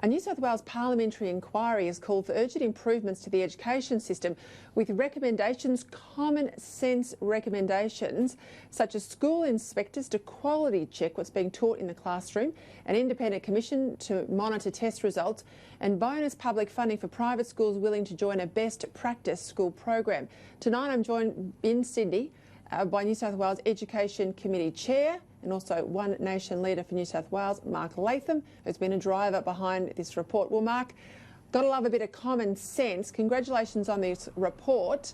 A New South Wales parliamentary inquiry has called for urgent improvements to the education system with recommendations, common sense recommendations, such as school inspectors to quality check what's being taught in the classroom, an independent commission to monitor test results, and bonus public funding for private schools willing to join a best practice school program. Tonight I'm joined in Sydney by New South Wales Education Committee Chair and also One Nation leader for New South Wales, Mark Latham, who's been a driver behind this report. Well, Mark, gotta love a bit of common sense. Congratulations on this report.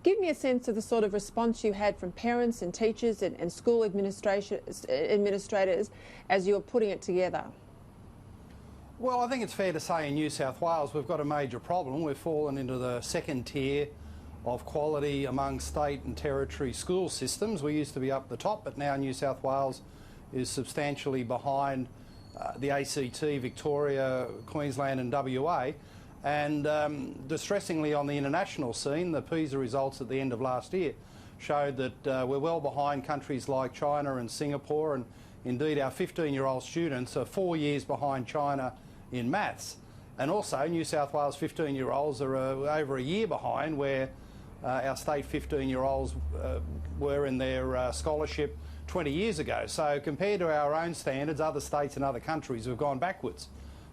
Give me a sense of the sort of response you had from parents and teachers and school administrators as you were putting it together. Well, I think it's fair to say in New South Wales we've got a major problem. We've fallen into the second tier of quality among state and territory school systems. We used to be up the top, but now New South Wales is substantially behind the ACT, Victoria, Queensland and WA. And distressingly on the international scene, the PISA results at the end of last year showed that we're well behind countries like China and Singapore, and indeed our 15-year-old students are 4 years behind China in maths. And also New South Wales 15-year-olds are over a year behind where our state 15-year-olds were in their scholarship 20 years ago. So compared to our own standards, other states and other countries have gone backwards.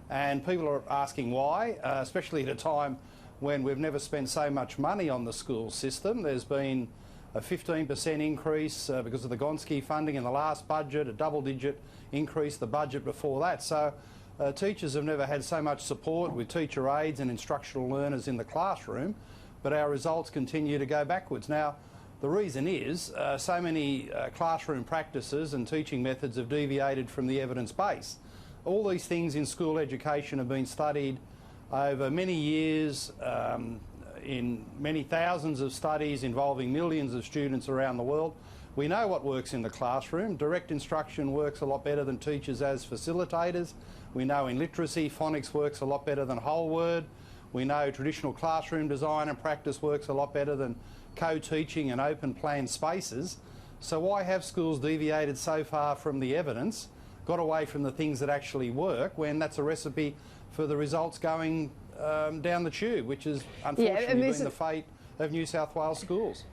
And people are asking why, especially at a time when we've never spent so much money on the school system. There's been a 15% increase because of the Gonski funding in the last budget, a double-digit increase the budget before that. So teachers have never had so much support with teacher aides and instructional learners in the classroom, but our results continue to go backwards. Now, the reason is so many classroom practices and teaching methods have deviated from the evidence base. All these things in school education have been studied over many years in many thousands of studies involving millions of students around the world. We know what works in the classroom. Direct instruction works a lot better than teachers as facilitators. We know in literacy, phonics works a lot better than whole word. We know traditional classroom design and practice works a lot better than co-teaching and open plan spaces. So why have schools deviated so far from the evidence, got away from the things that actually work, when that's a recipe for the results going down the tube, which is unfortunately been the fate of New South Wales schools?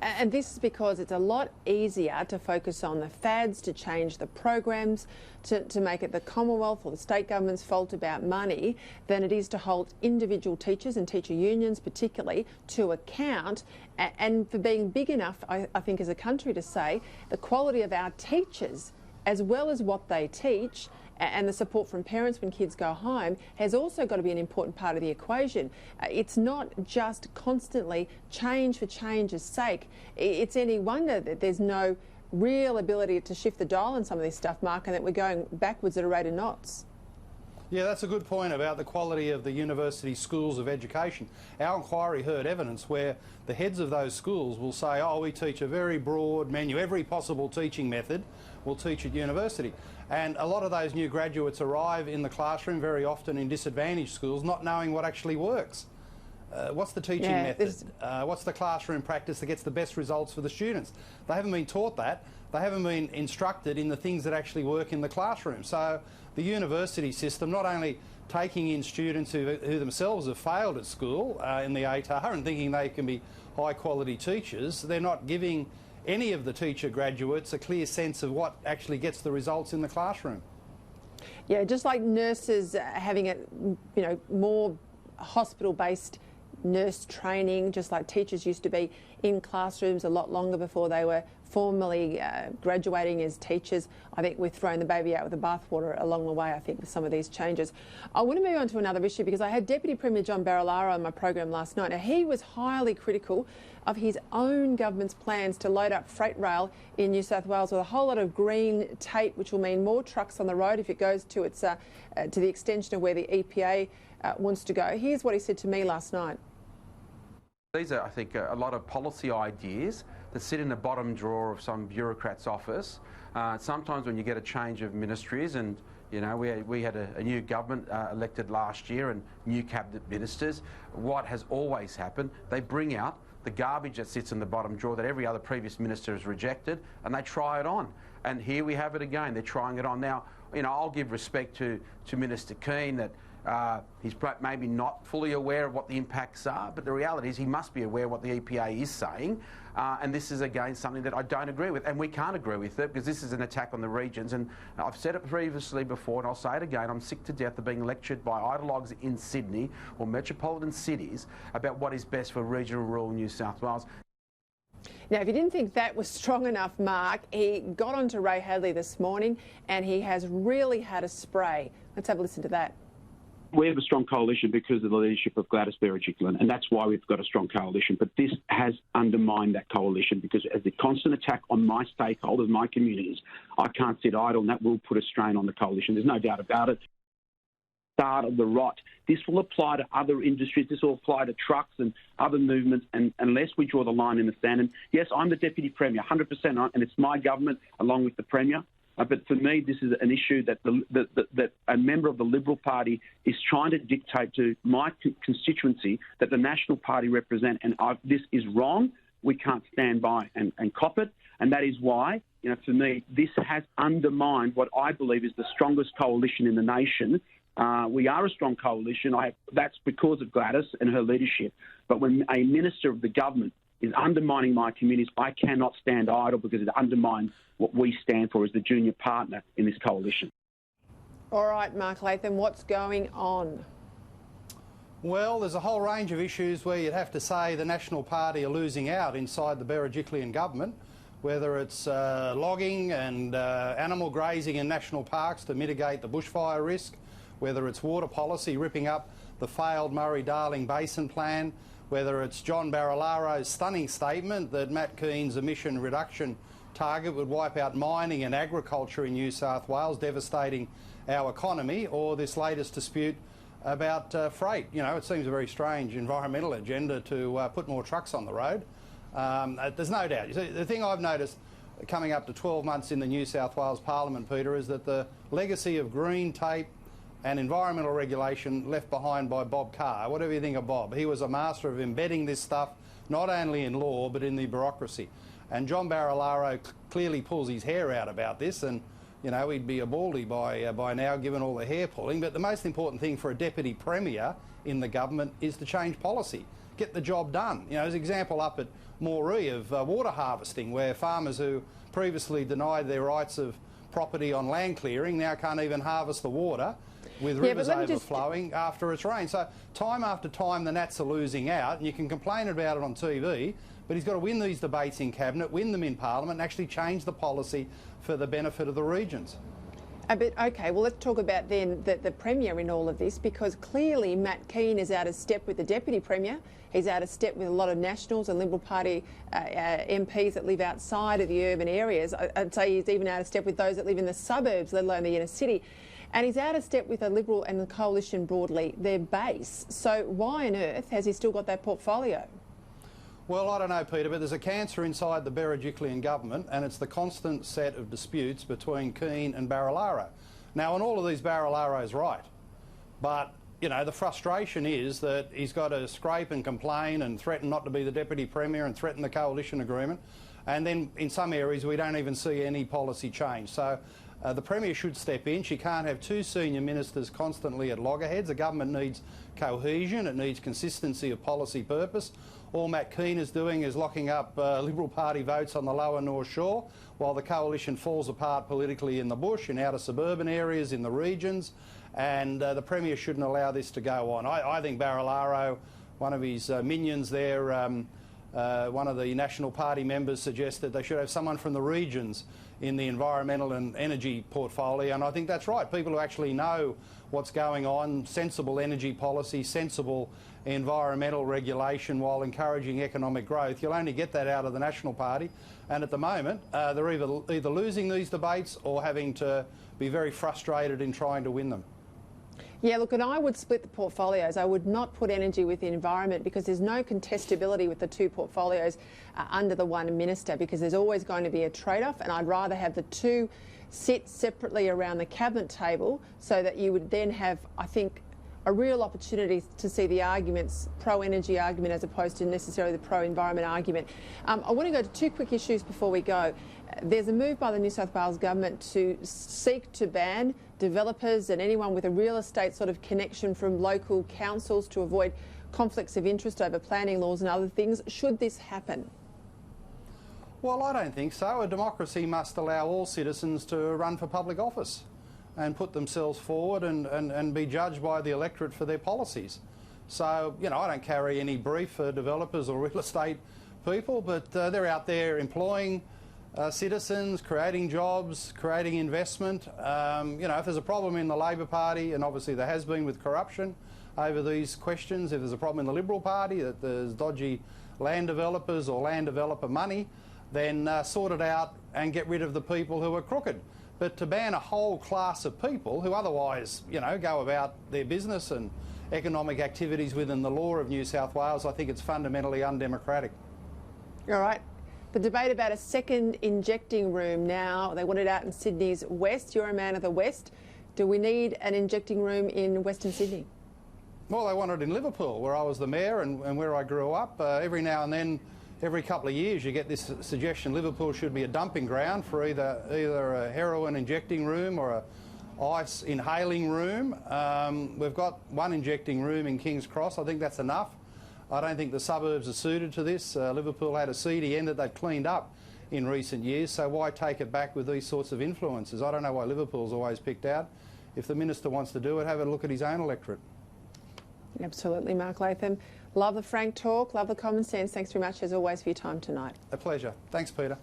And this is because it's a lot easier to focus on the fads, to change the programs, to make it the Commonwealth or the state government's fault about money, than it is to hold individual teachers and teacher unions particularly to account, and for being big enough, I think, as a country to say the quality of our teachers as well as what they teach and the support from parents when kids go home has also got to be an important part of the equation. It's not just constantly change for change's sake. It's any wonder that there's no real ability to shift the dial on some of this stuff, Mark, and that we're going backwards at a rate of knots. Yeah, that's a good point about the quality of the university schools of education. Our inquiry heard evidence where the heads of those schools will say, oh, we teach a very broad menu, every possible teaching method we'll teach at university. And a lot of those new graduates arrive in the classroom very often in disadvantaged schools, not knowing what actually works. What's the teaching method? What's the classroom practice that gets the best results for the students? They haven't been taught that. They haven't been instructed in the things that actually work in the classroom. So the university system, not only taking in students who themselves have failed at school in the ATAR and thinking they can be high quality teachers, they're not giving any of the teacher graduates a clear sense of what actually gets the results in the classroom. Yeah, just like nurses having a, more hospital-based nurse training, just like teachers used to be in classrooms a lot longer before they were formally graduating as teachers. I think we've thrown the baby out with the bathwater along the way, I think, with some of these changes. I want to move on to another issue because I had Deputy Premier John Barilaro on my program last night. Now, he was highly critical of his own government's plans to load up freight rail in New South Wales with a whole lot of green tape, which will mean more trucks on the road if it goes to its to the extension of where the EPA wants to go. Here's what he said to me last night. These are, I think, a lot of policy ideas that sit in the bottom drawer of some bureaucrat's office. Sometimes when you get a change of ministries, and we had a new government elected last year and new cabinet ministers, what has always happened, they bring out the garbage that sits in the bottom drawer that every other previous minister has rejected, and they try it on. And here we have it again, they're trying it on. Now, you know, I'll give respect to Minister Kean that he's maybe not fully aware of what the impacts are, but the reality is he must be aware of what the EPA is saying, and this is again something that I don't agree with, and we can't agree with it because this is an attack on the regions. And I've said it previously before, and I'll say it again, I'm sick to death of being lectured by ideologues in Sydney or metropolitan cities about what is best for regional rural New South Wales. Now, if you didn't think that was strong enough, Mark, he got onto Ray Hadley this morning and he has really had a spray. Let's have a listen to that. We have a strong coalition because of the leadership of Gladys Berejiklian, and that's why we've got a strong coalition. But this has undermined that coalition because as the constant attack on my stakeholders, my communities, I can't sit idle, and that will put a strain on the coalition. There's no doubt about it. Start of the rot. This will apply to other industries. This will apply to trucks and other movements, and unless we draw the line in the sand. And yes, I'm the Deputy Premier, 100%, and it's my government along with the Premier. But for me, this is an issue that that a member of the Liberal Party is trying to dictate to my constituency that the National Party represent, and this is wrong. We can't stand by and cop it, and that is why, you know, for me, this has undermined what I believe is the strongest coalition in the nation. We are a strong coalition. That's because of Gladys and her leadership. But when a minister of the government is undermining my communities, I cannot stand idle because it undermines what we stand for as the junior partner in this coalition. All right, Mark Latham, what's going on? Well, there's a whole range of issues where you'd have to say the National Party are losing out inside the Berejiklian government, whether it's logging and animal grazing in national parks to mitigate the bushfire risk, whether it's water policy ripping up the failed Murray-Darling Basin Plan, whether it's John Barilaro's stunning statement that Matt Kean's emission reduction target would wipe out mining and agriculture in New South Wales, devastating our economy, or this latest dispute about freight. You know, it seems a very strange environmental agenda to put more trucks on the road. There's no doubt. You see, the thing I've noticed coming up to 12 months in the New South Wales Parliament, Peter, is that the legacy of green tape and environmental regulation left behind by Bob Carr. Whatever you think of Bob, he was a master of embedding this stuff not only in law but in the bureaucracy. And John Barilaro clearly pulls his hair out about this, and you know, he'd be a baldy by now given all the hair pulling. But the most important thing for a Deputy Premier in the government is to change policy, get the job done. You know, there's an example up at Moree of water harvesting, where farmers who previously denied their rights of property on land clearing now can't even harvest the water with rivers overflowing after it's rained. So time after time the Nats are losing out, and you can complain about it on TV, but he's got to win these debates in Cabinet, win them in Parliament, and actually change the policy for the benefit of the regions. But OK, well, let's talk about then the Premier in all of this, because clearly Matt Kean is out of step with the Deputy Premier. He's out of step with a lot of Nationals and Liberal Party MPs that live outside of the urban areas. I'd say he's even out of step with those that live in the suburbs, let alone the inner city. And he's out of step with the Liberal and the Coalition broadly, their base. So why on earth has he still got that portfolio? Well, I don't know, Peter, but there's a cancer inside the Berejiklian government, and it's the constant set of disputes between Kean and Barilaro. Now, and all of these, Barilaro's right, but you know, the frustration is that he's got to scrape and complain and threaten not to be the Deputy Premier and threaten the coalition agreement, and then in some areas we don't even see any policy change. So the Premier should step in. She can't have two senior ministers constantly at loggerheads. The government needs cohesion, it needs consistency of policy purpose. All Matt Kean is doing is locking up Liberal Party votes on the lower North Shore, while the coalition falls apart politically in the bush, in outer suburban areas, in the regions, and the Premier shouldn't allow this to go on. I think Barilaro, one of his minions there, one of the National Party members suggested they should have someone from the regions in the environmental and energy portfolio, and I think that's right. People who actually know what's going on, sensible energy policy, sensible environmental regulation while encouraging economic growth. You'll only get that out of the National Party, and at the moment they're either losing these debates or having to be very frustrated in trying to win them. Yeah, look, and I would split the portfolios. I would not put energy with the environment, because there's no contestability with the two portfolios under the one minister, because there's always going to be a trade-off, and I'd rather have the two sit separately around the cabinet table so that you would then have, I think, a real opportunity to see the arguments, pro-energy argument as opposed to necessarily the pro-environment argument. I want to go to two quick issues before we go. There's a move by the New South Wales government to seek to ban developers and anyone with a real estate sort of connection from local councils to avoid conflicts of interest over planning laws and other things. Should this happen? Well, I don't think so. A democracy must allow all citizens to run for public office and put themselves forward and be judged by the electorate for their policies. So, you know, I don't carry any brief for developers or real estate people, but they're out there employing citizens, creating jobs, creating investment. You know, if there's a problem in the Labor Party, and obviously there has been with corruption over these questions, if there's a problem in the Liberal Party that there's dodgy land developers or land developer money, then sort it out and get rid of the people who are crooked. But to ban a whole class of people who otherwise, you know, go about their business and economic activities within the law of New South Wales, I think it's fundamentally undemocratic. All right. The debate about a second injecting room now, they want it out in Sydney's west. You're a man of the west. Do we need an injecting room in Western Sydney? Well, they want it in Liverpool, where I was the mayor and where I grew up. Every now and then, every couple of years, you get this suggestion Liverpool should be a dumping ground for either a heroin injecting room or a ice inhaling room. We've got one injecting room in King's Cross. I think that's enough. I don't think the suburbs are suited to this. Liverpool had a seedy end that they've cleaned up in recent years, so why take it back with these sorts of influences? I don't know why Liverpool's always picked out. If the minister wants to do it, have a look at his own electorate. Absolutely, Mark Latham. Love the frank talk, love the common sense. Thanks very much, as always, for your time tonight. A pleasure. Thanks, Peter.